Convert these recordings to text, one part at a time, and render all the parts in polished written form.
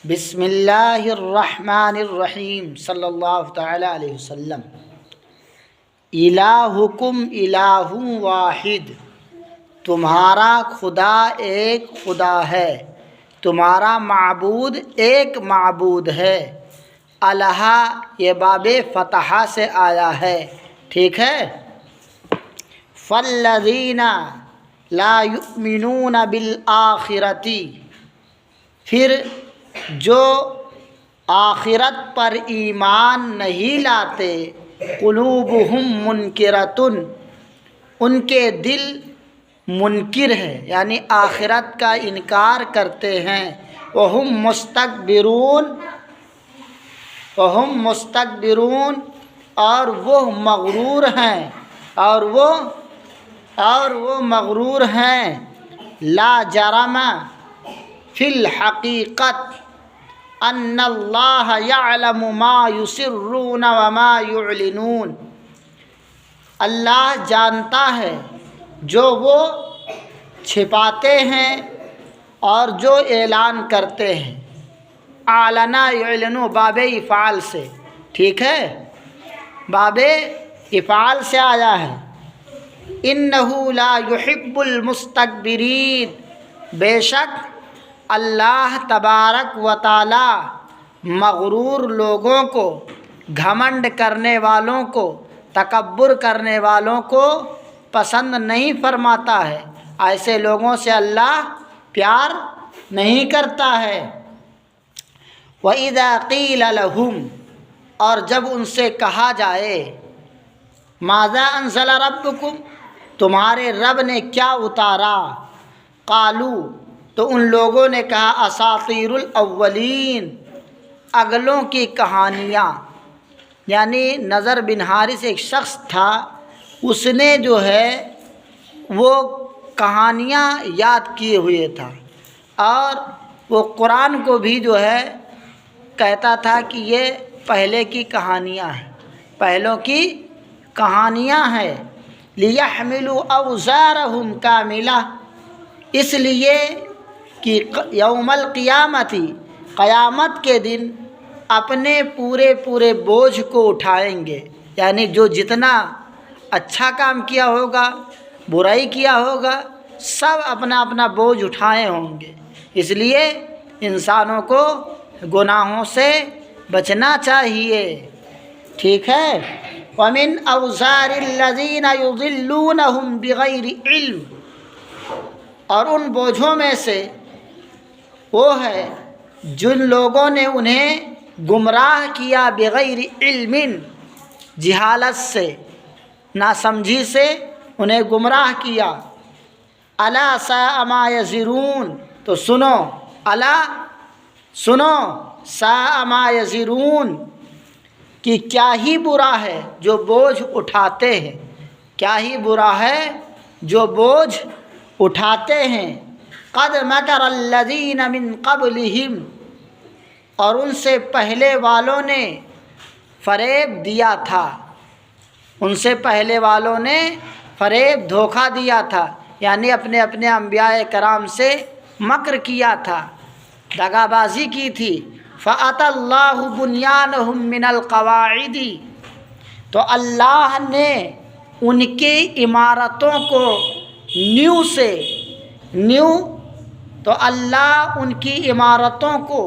بسم اللہ الرحمن الرحیم صلی اللہ تعالی علیہ وسلم۔ الہکم الہ واحد، تمہارا خدا ایک خدا ہے، تمہارا معبود ایک معبود ہے۔ الہ یہ باب فتحہ سے آیا ہے، ٹھیک ہے۔ فالذین لا یؤمنون بالآخرۃ، پھر جو آخرت پر ایمان نہیں لاتے، قلوبہم منکرۃ، ان کے دل منکر ہے، یعنی آخرت کا انکار کرتے ہیں۔ وہم مستکبرون، اور وہ مغرور ہیں، اور وہ مغرور ہیں۔ لا جرم فی الحقیقت ان اللہ یعلم ما یسرون وما یعلنون، اللہ جانتا ہے جو وہ چھپاتے ہیں اور جو اعلان کرتے ہیں۔ اعلن یعلن باب افعال سے، ٹھیک ہے، باب افعال سے آیا ہے۔ انہ لا یحب المستکبرین، بے شک اللہ تبارک و تعالی مغرور لوگوں کو، گھمنڈ کرنے والوں کو، تکبر کرنے والوں کو پسند نہیں فرماتا ہے۔ ایسے لوگوں سے اللہ پیار نہیں کرتا ہے۔ وَإِذَا قِيلَ لَهُمْ، اور جب ان سے کہا جائے، ماذا انزل ربکم، تمہارے رب نے کیا اتارا، قالو، تو ان لوگوں نے کہا، اساطیر الاولین، اگلوں کی کہانیاں۔ یعنی نضر بن حارث ایک شخص تھا، اس نے جو ہے وہ کہانیاں یاد کیے ہوئے تھا، اور وہ قرآن کو بھی جو ہے کہتا تھا کہ یہ پہلے کی کہانیاں ہیں، پہلوں کی کہانیاں ہیں۔ لیحملوا اوزارہم کاملہ، اس لیے کہ یوم القیامت، قیامت کے دن اپنے پورے بوجھ کو اٹھائیں گے، یعنی جو جتنا اچھا کام کیا ہوگا، برائی کیا ہوگا، سب اپنا اپنا بوجھ اٹھائے ہوں گے۔ اس لیے انسانوں کو گناہوں سے بچنا چاہیے، ٹھیک ہے۔ وَمِنْ أَوْزَارِ الَّذِينَ يُضِلُّونَهُمْ بِغَيْرِ عِلْمٍ، اور ان بوجھوں میں سے وہ ہے جن لوگوں نے انہیں گمراہ کیا، بغیر علم، جہالت سے، ناسمجھی سے انہیں گمراہ کیا۔ الا ساء ما یزرون، تو سنو، الا سنو، ساء ما یزرون، کہ کیا ہی برا ہے جو بوجھ اٹھاتے ہیں، کیا ہی برا ہے جو بوجھ اٹھاتے ہیں۔ قد مکر الذین من قبلہم، اور ان سے پہلے والوں نے فریب دیا تھا، ان سے پہلے والوں نے فریب دھوکہ دیا تھا، یعنی اپنے انبیاء کرام سے مکر کیا تھا، دغا بازی کی تھی۔ فَأَتَى اللَّهُ بُنْيَانَهُمْ مِنَ الْقَوَاعِدِ، تو اللہ نے ان کی عمارتوں کو نیو، تو اللہ ان کی عمارتوں کو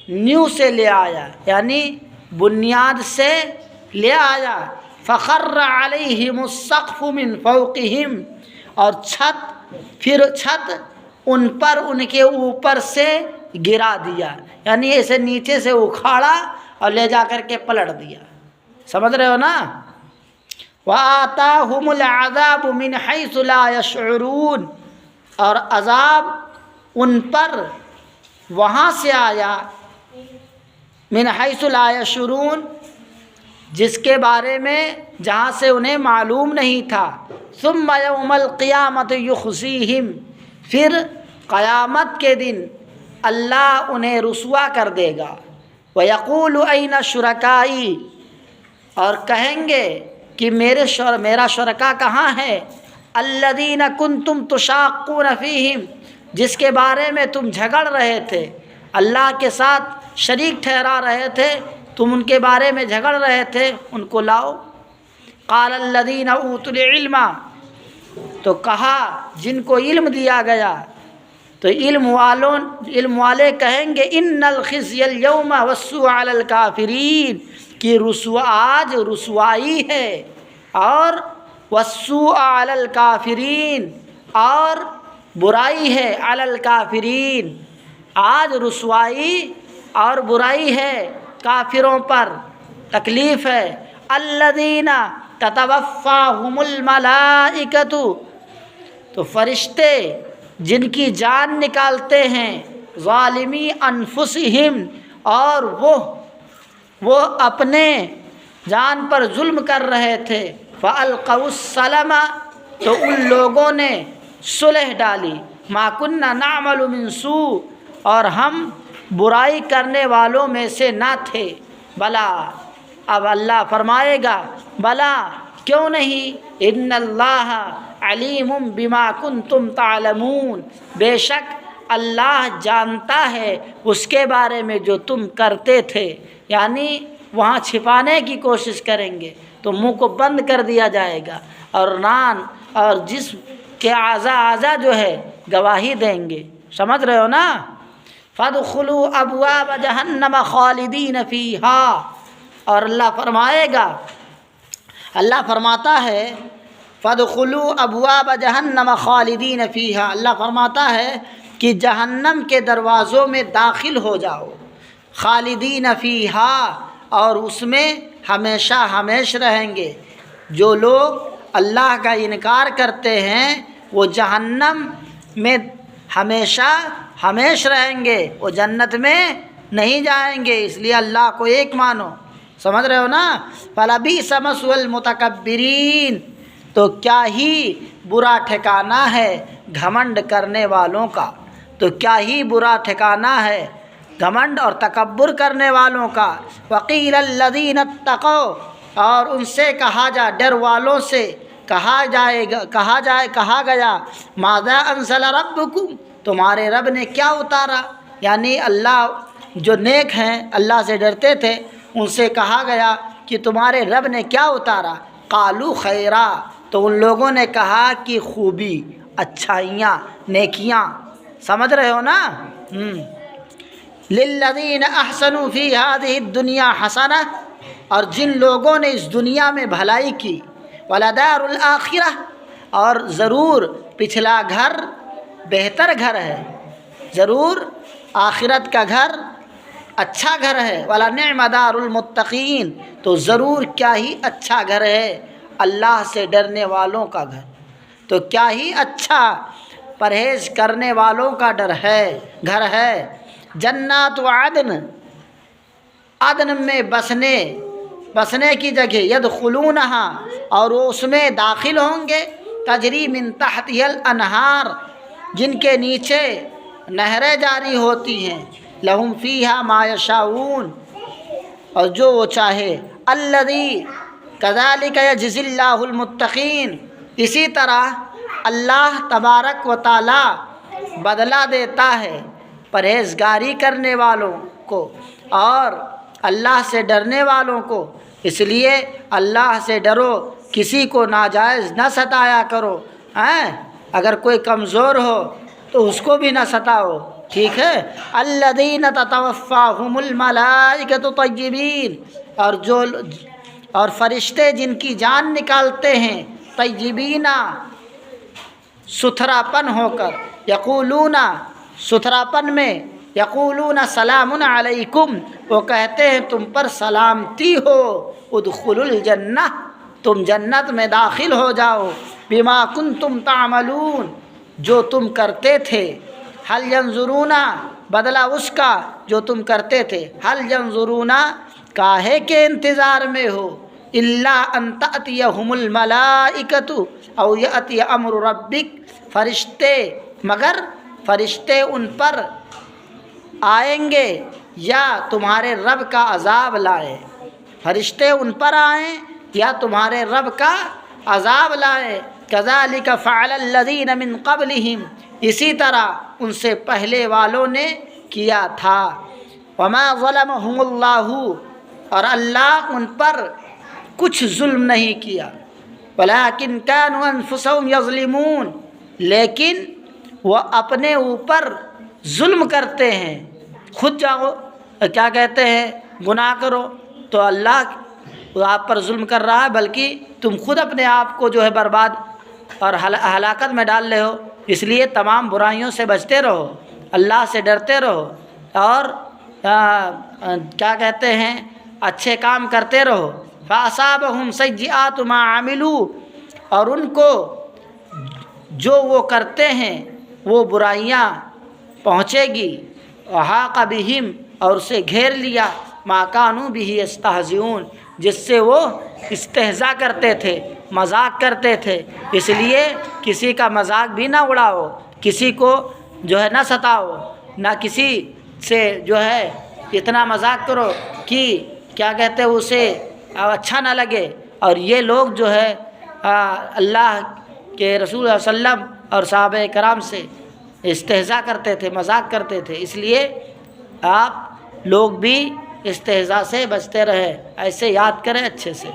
نیو سے لے آیا، یعنی بنیاد سے لے آیا۔ فَخَرَّ عَلَيْهِمُ السَّقْفُ مِنْ فَوْقِهِمْ، اور چھت ان پر ان کے اوپر سے گرا دیا، یعنی اسے نیچے سے اکھاڑا اور لے جا کر کے پلٹ دیا، سمجھ رہے ہو نا۔ وَآتَاهُمُ الْعَذَابُ مِنْ حَيْثُ لَا يَشْعُرُونَ، اور عذاب ان پر وہاں سے آیا، من حیث لا یشعرون، جس کے بارے میں جہاں سے انہیں معلوم نہیں تھا۔ ثم یوم القیامت یخزیہم، پھر قیامت کے دن اللہ انہیں رسوا کر دے گا۔ وَيَقُولُ أَيْنَ شُرَكَائِي، اور کہیں گے کہ میرا شرکا کہاں ہے۔ الَّذِينَ كُنْتُمْ تُشَاقُّونَ فِيهِمْ، جس کے بارے میں تم جھگڑ رہے تھے، اللہ کے ساتھ شریک ٹھہرا رہے تھے، تم ان کے بارے میں جھگڑ رہے تھے، ان کو لاؤ۔ قال الذین اوتوا العلم، تو کہا جن کو علم دیا گیا، تو علم والے کہیں گے ان الخزي اليوم والسوء علی الکافرین، کہ آج رسوائی ہے، اور والسوء علی الکافرین، اور برائی ہے علی الکافرین، آج رسوائی اور برائی ہے کافروں پر، تکلیف ہے۔ الذین تتوفاہم الملائکۃ، تو فرشتے جن کی جان نکالتے ہیں، ظالمی انفسہم، اور وہ اپنے جان پر ظلم کر رہے تھے، فالقوا السلم، تو ان لوگوں نے صلح ڈالی، ما کنا نعمل من سوء، اور ہم برائی کرنے والوں میں سے نہ تھے، بلا، اب اللہ فرمائے گا بلا کیوں نہیں، ان اللہ علیم بما کنتم تعلمون، بے شک اللہ جانتا ہے اس کے بارے میں جو تم کرتے تھے، یعنی وہاں چھپانے کی کوشش کریں گے تو منہ کو بند کر دیا جائے گا، اور ران اور جسم کے اعضاء جو ہے گواہی دیں گے، سمجھ رہے ہو نا۔ فادخلوا ابواب جہنم خالدین فیہا، اور اللہ فرمائے گا، اللہ فرماتا ہے فادخلوا ابواب جہنم خالدین فیہا، اللہ فرماتا ہے کہ جہنم کے دروازوں میں داخل ہو جاؤ، خالدین فیہا، اور اس میں ہمیشہ ہمیش رہیں گے۔ جو لوگ اللہ کا انکار کرتے ہیں وہ جہنم میں ہمیشہ ہمیش رہیں گے، وہ جنت میں نہیں جائیں گے، اس لیے اللہ کو ایک مانو، سمجھ رہے ہو نا۔ فَلَبِئْسَ مَثْوَى الْمُتَكَبِّرِينَ، تو کیا ہی برا ٹھکانہ ہے گھمنڈ کرنے والوں کا، تو کیا ہی برا ٹھکانہ ہے گھمنڈ اور تکبر کرنے والوں کا۔ وَقِيلَ الَّذِينَ اتَّقَوْا، اور ان سے کہا جا، ڈر والوں سے کہا گیا ماذا انزل ربکم، تمہارے رب نے کیا اتارا، یعنی اللہ جو نیک ہیں اللہ سے ڈرتے تھے ان سے کہا گیا کہ تمہارے رب نے کیا اتارا، قالوا خیرا، تو ان لوگوں نے کہا کہ خوبی، اچھائیاں، نیکیاں، سمجھ رہے ہو نا۔ للذین احسنوا فی ہذہ الدنیا حسنہ، اور جن لوگوں نے اس دنیا میں بھلائی کی، ولدار الآخرہ، اور ضرور پچھلا گھر بہتر گھر ہے، ضرور آخرت کا گھر اچھا گھر ہے، ولنعم دار المتقین، تو ضرور کیا ہی اچھا گھر ہے اللہ سے ڈرنے والوں کا گھر، تو کیا ہی اچھا پرہیز کرنے والوں کا گھر ہے۔ جنات عدن، عدن میں بسنے کی جگہ، یدخلونہا، اور وہ اس میں داخل ہوں گے، تجری من تحتہا الانہار، جن کے نیچے نہریں جاری ہوتی ہیں، لہم فیہا ما یشاؤون، اور جو وہ چاہے، الذی کذالک یجزی اللہ المتقین، اسی طرح اللہ تبارک و تعالی بدلہ دیتا ہے پرہیزگاری کرنے والوں کو اور اللہ سے ڈرنے والوں کو، اس لیے اللہ سے ڈرو، کسی کو ناجائز نہ ستایا کرو، اگر کوئی کمزور ہو تو اس کو بھی نہ ستاؤ، ٹھیک ہے۔ الذین تتوفاہم الملائکۃ طیبین، اور فرشتے جن کی جان نکالتے ہیں، طیبین، ستھرا پن ہو کر، یقولون، ستھرا پن میں، یقولون سلام علیکم، وہ کہتے ہیں تم پر سلامتی ہو، ادخلوا الجنہ، تم جنت میں داخل ہو جاؤ، بما کنتم تعملون، جو تم کرتے تھے، هل ينظرون، بدلہ اس کا جو تم کرتے تھے، هل ينظرون، کاہے کے انتظار میں ہو، الا ان تأتیہم الملائکۃ او یأتی امر ربک، فرشتے، مگر فرشتے ان پر آئیں گے یا تمہارے رب کا عذاب لائیں، فرشتے ان پر آئیں یا تمہارے رب کا عذاب لائیں۔ کذالک فعل الذین من قبلہم، اسی طرح ان سے پہلے والوں نے کیا تھا، وما ظلمهم اللہ، اور اللہ ان پر کچھ ظلم نہیں کیا، ولکن كانوا انفسهم یظلمون، لیکن وہ اپنے اوپر ظلم کرتے ہیں۔ خود جاؤ کیا کہتے ہیں گناہ کرو تو اللہ آپ پر ظلم کر رہا ہے، بلکہ تم خود اپنے آپ کو جو ہے برباد اور ہلاکت میں ڈال رہے ہو۔ اس لیے تمام برائیوں سے بچتے رہو، اللہ سے ڈرتے رہو، اور کیا کہتے ہیں اچھے کام کرتے رہو۔ فَأَصَابَهُمْ سَيِّئَاتُ مَا عَمِلُوا، اور ان کو جو وہ کرتے ہیں وہ برائیاں پہنچے گی۔ وَحَاقَ بِهِمْ، اور اسے گھیر لیا، مَا كَانُوا بِهِ يَسْتَهْزِئُونَ، جس سے وہ استہزاء کرتے تھے، مذاق کرتے تھے۔ اس لیے کسی کا مذاق بھی نہ اڑاؤ، کسی کو جو ہے نہ ستاؤ، نہ کسی سے جو ہے اتنا مذاق کرو کہ کیا کہتے ہیں اسے اچھا نہ لگے۔ اور یہ لوگ جو ہے اللہ کے رسول صلی اللہ علیہ وسلم اور صحابہ کرام سے استہزاء کرتے تھے، مذاق کرتے تھے۔ اس لیے آپ لوگ بھی استہزاء سے بچتے رہے، ایسے یاد کریں اچھے سے۔